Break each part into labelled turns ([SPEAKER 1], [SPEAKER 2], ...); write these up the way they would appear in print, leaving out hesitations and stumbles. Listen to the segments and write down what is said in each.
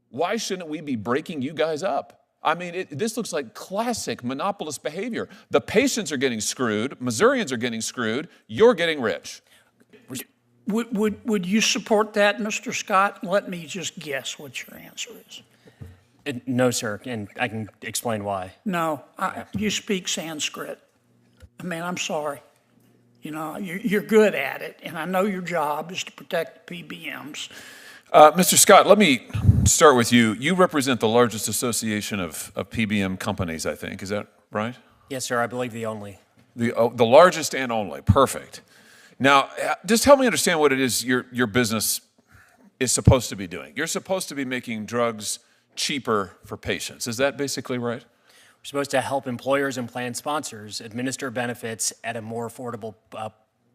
[SPEAKER 1] Why shouldn't we be breaking you guys up? I mean, this looks like classic monopolist behavior. The patients are getting screwed. Missourians are getting screwed. You're getting rich.
[SPEAKER 2] Would you support that, Mr. Scott? Let me just guess what your answer is.
[SPEAKER 3] No, sir, and I can explain why.
[SPEAKER 2] No, you speak Sanskrit. I mean, I'm sorry. You know, you're good at it, and I know your job is to protect the PBMs.
[SPEAKER 1] Mr. Scott, let me start with you. You represent the largest association of PBM companies, I think. Is that right?
[SPEAKER 3] Yes, sir, I believe the only.
[SPEAKER 1] The largest and only. Perfect. Now, just help me understand what it is your business is supposed to be doing. You're supposed to be making drugs cheaper for patients. Is that basically right?
[SPEAKER 3] We're supposed to help employers and plan sponsors administer benefits at a more affordable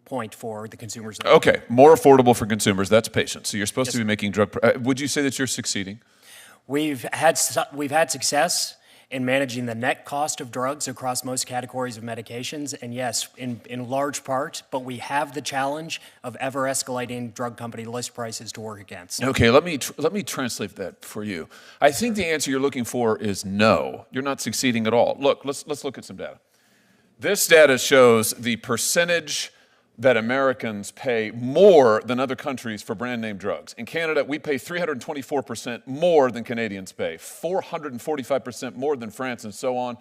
[SPEAKER 3] point for the consumers.
[SPEAKER 1] Okay, more affordable for consumers. That's patients. So you're supposed
[SPEAKER 3] Yes,
[SPEAKER 1] to be making would you say that you're succeeding?
[SPEAKER 3] We've had success in managing the net cost of drugs across most categories of medications, and yes, in large part, but we have the challenge of ever-escalating drug company list prices to work against.
[SPEAKER 1] Okay, let me translate that for you. I think the answer you're looking for is no. You're not succeeding at all. Look, let's look at some data. This data shows the percentage that Americans pay more than other countries for brand name drugs. In Canada, we pay 324% more than Canadians pay, 445% more than France, and so on.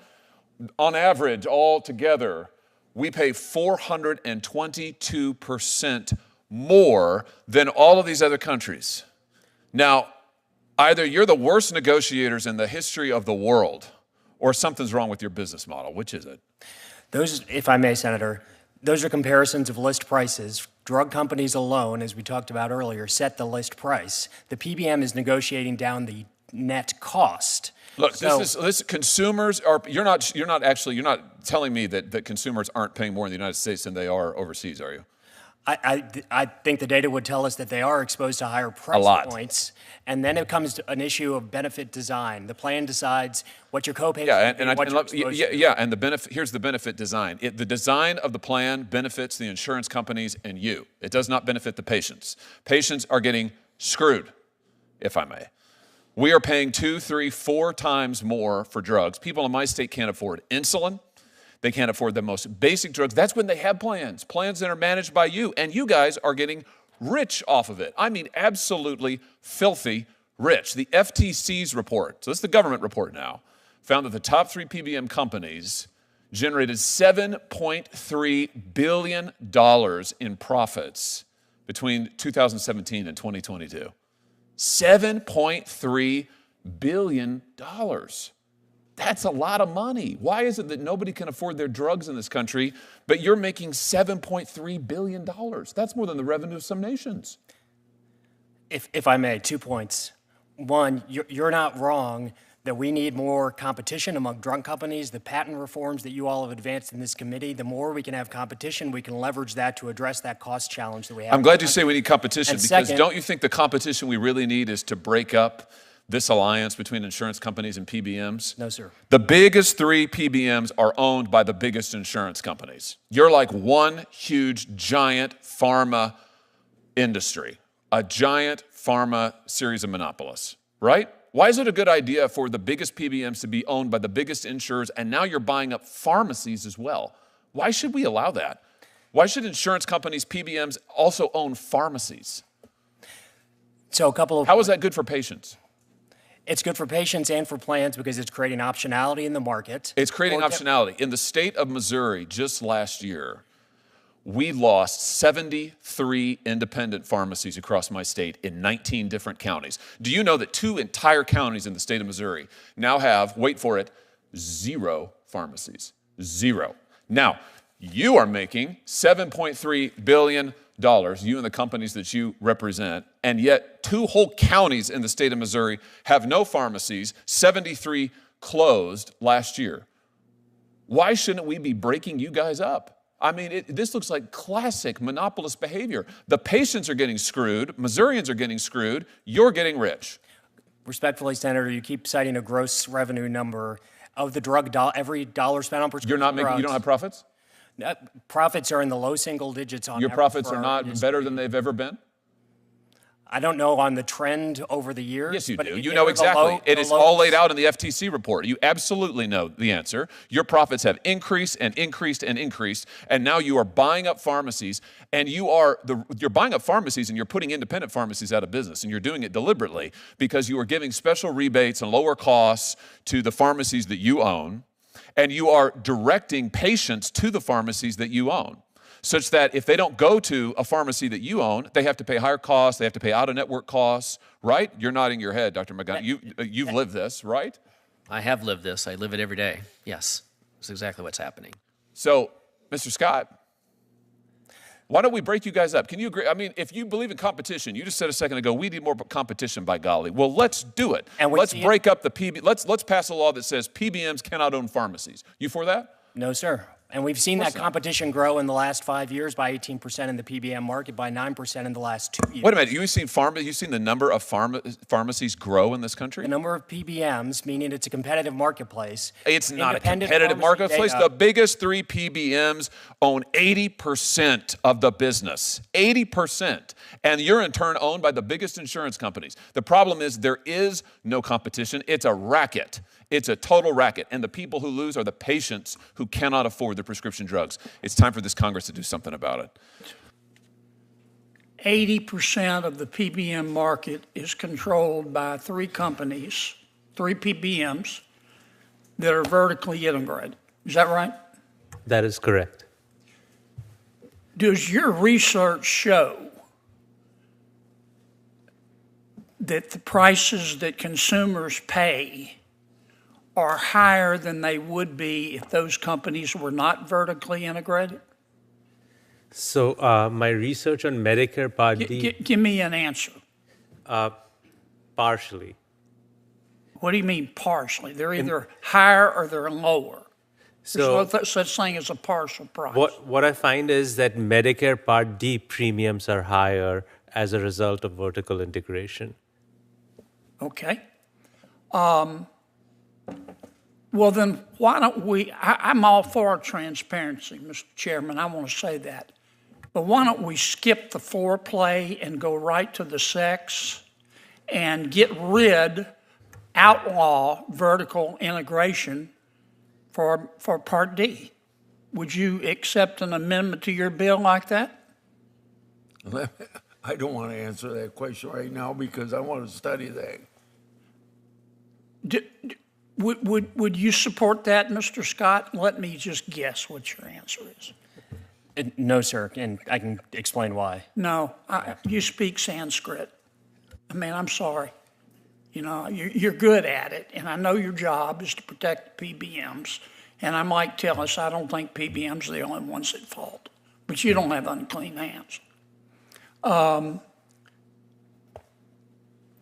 [SPEAKER 1] On average, all together, we pay 422% more than all of these other countries. Now, either you're the worst negotiators in the history of the world, or something's wrong with your business model. Which is it?
[SPEAKER 3] Those, if I may, Senator, those are comparisons of list prices. Drug companies alone, as we talked about earlier, set the list price. The PBM is negotiating down the net cost.
[SPEAKER 1] Look, this consumers are. You're not telling me that consumers aren't paying more in the United States than they are overseas, are you?
[SPEAKER 3] I think the data would tell us that they are exposed to higher price points. And then it comes to an issue of benefit design. The plan decides what your copay
[SPEAKER 1] is. And the benefit, here's the benefit design. The design of the plan benefits the insurance companies and you. It does not benefit the patients. Patients are getting screwed, if I may. We are paying 2, 3, 4 times more for drugs. People in my state can't afford insulin. They can't afford the most basic drugs. That's when they have plans that are managed by you. And you guys are getting rich off of it. I mean, absolutely filthy rich. The FTC's report, so this is the government report now, found that the top 3 PBM companies generated $7.3 billion in profits between 2017 and 2022. $7.3 billion. That's a lot of money. Why is it that nobody can afford their drugs in this country, but you're making $7.3 billion? That's more than the revenue of some nations.
[SPEAKER 3] If I may, 2 points. One, you're not wrong that we need more competition among drug companies. The patent reforms that you all have advanced in this committee, the more we can have competition, we can leverage that to address that cost challenge that we have.
[SPEAKER 1] I'm glad you say we need competition,
[SPEAKER 3] and
[SPEAKER 1] because
[SPEAKER 3] second,
[SPEAKER 1] don't you think the competition we really need is to break up this alliance between insurance companies and PBMs?
[SPEAKER 3] No, sir.
[SPEAKER 1] The biggest 3 PBMs are owned by the biggest insurance companies. You're like one huge, giant pharma industry, a giant pharma series of monopolists, right? Why is it a good idea for the biggest PBMs to be owned by the biggest insurers, and now you're buying up pharmacies as well? Why should we allow that? Why should insurance companies, PBMs, also own pharmacies?
[SPEAKER 3] So a couple of...
[SPEAKER 1] How is that good for patients?
[SPEAKER 3] It's good for patients and for plans because it's creating optionality in the market.
[SPEAKER 1] It's creating optionality. In the state of Missouri, just last year, we lost 73 independent pharmacies across my state in 19 different counties. Do you know that 2 entire counties in the state of Missouri now have, wait for it, 0 pharmacies? 0. Now, you are making $7.3 billion, you and the companies that you represent, and yet 2 whole counties in the state of Missouri have no pharmacies, 73 closed last year. Why shouldn't we be breaking you guys up? I mean, this looks like classic monopolist behavior. The patients are getting screwed, Missourians are getting screwed, you're getting rich.
[SPEAKER 3] Respectfully, Senator, you keep citing a gross revenue number of the drug, every dollar spent on prescription drugs.
[SPEAKER 1] You don't have profits?
[SPEAKER 3] Profits are in the low single digits on
[SPEAKER 1] Your
[SPEAKER 3] average.
[SPEAKER 1] profits are not better than they've ever been?
[SPEAKER 3] I don't know on the trend over the years.
[SPEAKER 1] Yes, you
[SPEAKER 3] but
[SPEAKER 1] do. You know exactly. It is all laid out in the FTC report. You absolutely know the answer. Your profits have increased and increased and increased, and now you are buying up pharmacies, and you're buying up pharmacies and you're putting independent pharmacies out of business, and you're doing it deliberately because you are giving special rebates and lower costs to the pharmacies that you own, and you are directing patients to the pharmacies that you own, such that if they don't go to a pharmacy that you own, they have to pay higher costs, they have to pay out-of-network costs, right? You're nodding your head, Dr. McGunn. You've lived this, right?
[SPEAKER 4] I have lived this. I live it every day. Yes, that's exactly what's happening.
[SPEAKER 1] So, Mr. Scott, why don't we break you guys up? Can you agree? I mean, if you believe in competition, you just said a second ago, we need more competition, by golly. Well, let's do it. And let's break up the PB. Let's pass a law that says PBMs cannot own pharmacies. You for that?
[SPEAKER 3] No, sir. And we've seen that competition grow in the last 5 years by 18% in the PBM market, by 9% in the last 2 years.
[SPEAKER 1] Wait a minute. You've seen the number of pharmacies grow in this country?
[SPEAKER 3] The number of PBMs, meaning it's a competitive marketplace.
[SPEAKER 1] It's not a competitive marketplace. The biggest 3 PBMs own 80% of the business. 80%. And you're in turn owned by the biggest insurance companies. The problem is there is no competition. It's a racket. It's a total racket. And the people who lose are the patients who cannot afford the prescription drugs. It's time for this Congress to do something about it.
[SPEAKER 2] 80% of the PBM market is controlled by 3 companies, 3 PBMs, that are vertically integrated. Is that right?
[SPEAKER 5] That is correct.
[SPEAKER 2] Does your research show that the prices that consumers pay are higher than they would be if those companies were not vertically integrated?
[SPEAKER 5] So my research on Medicare Part D...
[SPEAKER 2] Give me an answer.
[SPEAKER 5] Partially.
[SPEAKER 2] What do you mean partially? They're either higher or they're lower.
[SPEAKER 5] So
[SPEAKER 2] There's no such thing as a partial price.
[SPEAKER 5] what I find is that Medicare Part D premiums are higher as a result of vertical integration.
[SPEAKER 2] Okay. Well, then why don't we, I'm all for transparency, Mr. Chairman, I want to say that. But why don't we skip the foreplay and go right to the sex and outlaw vertical integration for Part D? Would you accept an amendment to your bill like that?
[SPEAKER 6] I don't want to answer that question right now because I want to study that.
[SPEAKER 2] Would you support that, Mr. Scott? Let me just guess what your answer is.
[SPEAKER 3] No, sir, and I can explain why.
[SPEAKER 2] No, you speak Sanskrit. I mean, I'm sorry. You know, you're good at it, and I know your job is to protect the PBMs. And I might tell us I don't think PBMs are the only ones at fault, but you don't have unclean hands.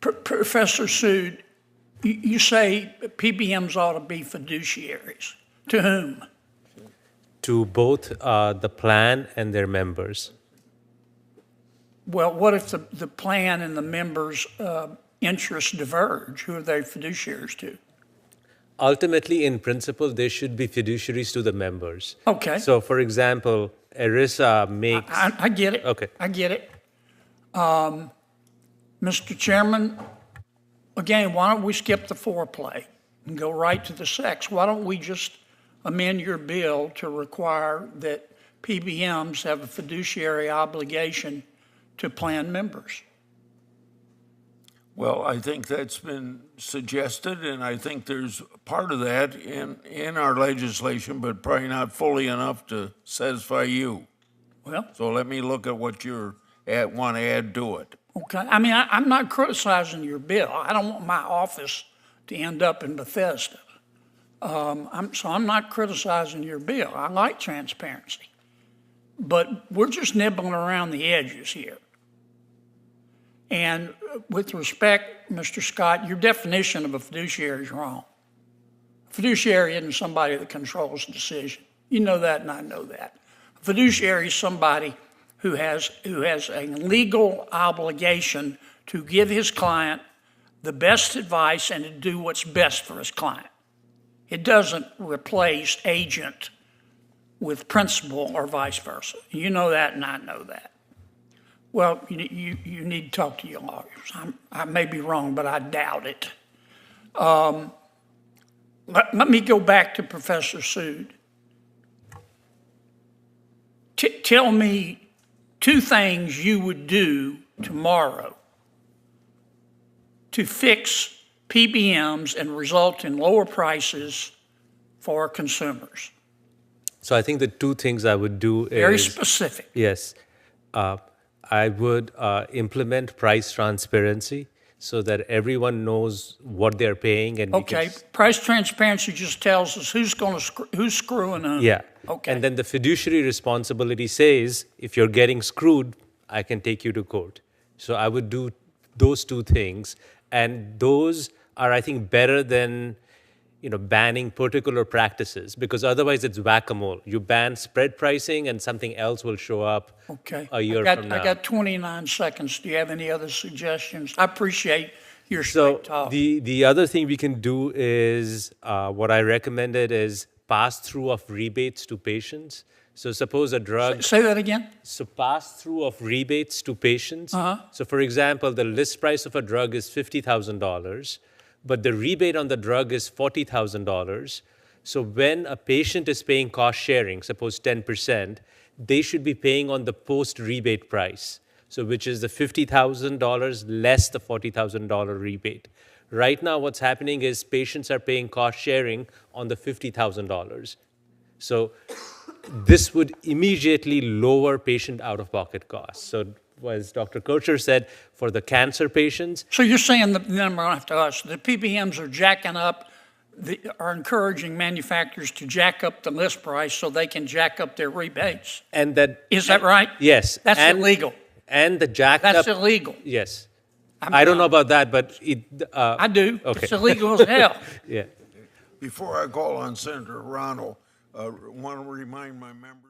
[SPEAKER 2] Professor Sood, you say PBMs ought to be fiduciaries. To whom?
[SPEAKER 5] To both the plan and their members.
[SPEAKER 2] Well, what if the plan and the members' interests diverge? Who are they fiduciaries to?
[SPEAKER 5] Ultimately, in principle, they should be fiduciaries to the members.
[SPEAKER 2] Okay.
[SPEAKER 5] So, for example, ERISA makes...
[SPEAKER 2] I get it.
[SPEAKER 5] Okay.
[SPEAKER 2] I get it. Mr. Chairman, again, why don't we skip the foreplay and go right to the sex? Why don't we just amend your bill to require that PBMs have a fiduciary obligation to plan members?
[SPEAKER 6] Well, I think that's been suggested, and I think there's part of that in our legislation, but probably not fully enough to satisfy you.
[SPEAKER 2] Well,
[SPEAKER 6] so let me look at what you want to add to it.
[SPEAKER 2] Okay. I mean, I'm not criticizing your bill. I don't want my office to end up in Bethesda. So I'm not criticizing your bill. I like transparency. But we're just nibbling around the edges here. And with respect, Mr. Scott, your definition of a fiduciary is wrong. A fiduciary isn't somebody that controls the decision. You know that, and I know that. A fiduciary is somebody who has a legal obligation to give his client the best advice and to do what's best for his client. It doesn't replace agent with principal or vice versa. You know that, and I know that. Well, you need to talk to your lawyers. I may be wrong, but I doubt it. Let me go back to Professor Sood. Tell me 2 things you would do tomorrow to fix PBMs and result in lower prices for consumers.
[SPEAKER 5] So I think the 2 things I would do is...
[SPEAKER 2] Very specific.
[SPEAKER 5] Yes. I would implement price transparency so that everyone knows what they're paying. And
[SPEAKER 2] Okay, price transparency just tells us who's screwing them.
[SPEAKER 5] Yeah.
[SPEAKER 2] Okay.
[SPEAKER 5] And then the fiduciary responsibility says, if you're getting screwed, I can take you to court. So I would do those 2 things. And those are, I think, better than banning particular practices, because otherwise it's whack-a-mole. You ban spread pricing and something else will show up a year from now.
[SPEAKER 2] I got 29 seconds. Do you have any other suggestions? I appreciate your straight talk.
[SPEAKER 5] The other thing we can do is, what I recommended is pass-through of rebates to patients. So suppose a drug...
[SPEAKER 2] Say that again?
[SPEAKER 5] So pass-through of rebates to patients.
[SPEAKER 2] Uh-huh.
[SPEAKER 5] So for example, the list price of a drug is $50,000, but the rebate on the drug is $40,000. So when a patient is paying cost sharing, suppose 10%, they should be paying on the post-rebate price, so which is the $50,000 less the $40,000 rebate. Right now, what's happening is patients are paying cost sharing on the $50,000. So this would immediately lower patient out-of-pocket costs. So as Dr. Kircher said, for the cancer patients...
[SPEAKER 2] So you're saying the number after us, the PBMs are jacking up, are encouraging manufacturers to jack up the list price so they can jack up their rebates.
[SPEAKER 5] And that...
[SPEAKER 2] Is that right?
[SPEAKER 5] Yes.
[SPEAKER 2] That's illegal.
[SPEAKER 5] And the jacked up...
[SPEAKER 2] That's illegal.
[SPEAKER 5] Yes. I don't know about that, but it...
[SPEAKER 2] I do.
[SPEAKER 5] Okay.
[SPEAKER 2] It's illegal as hell.
[SPEAKER 5] Yeah.
[SPEAKER 6] Before I call on Senator Ronald, I want to remind my members.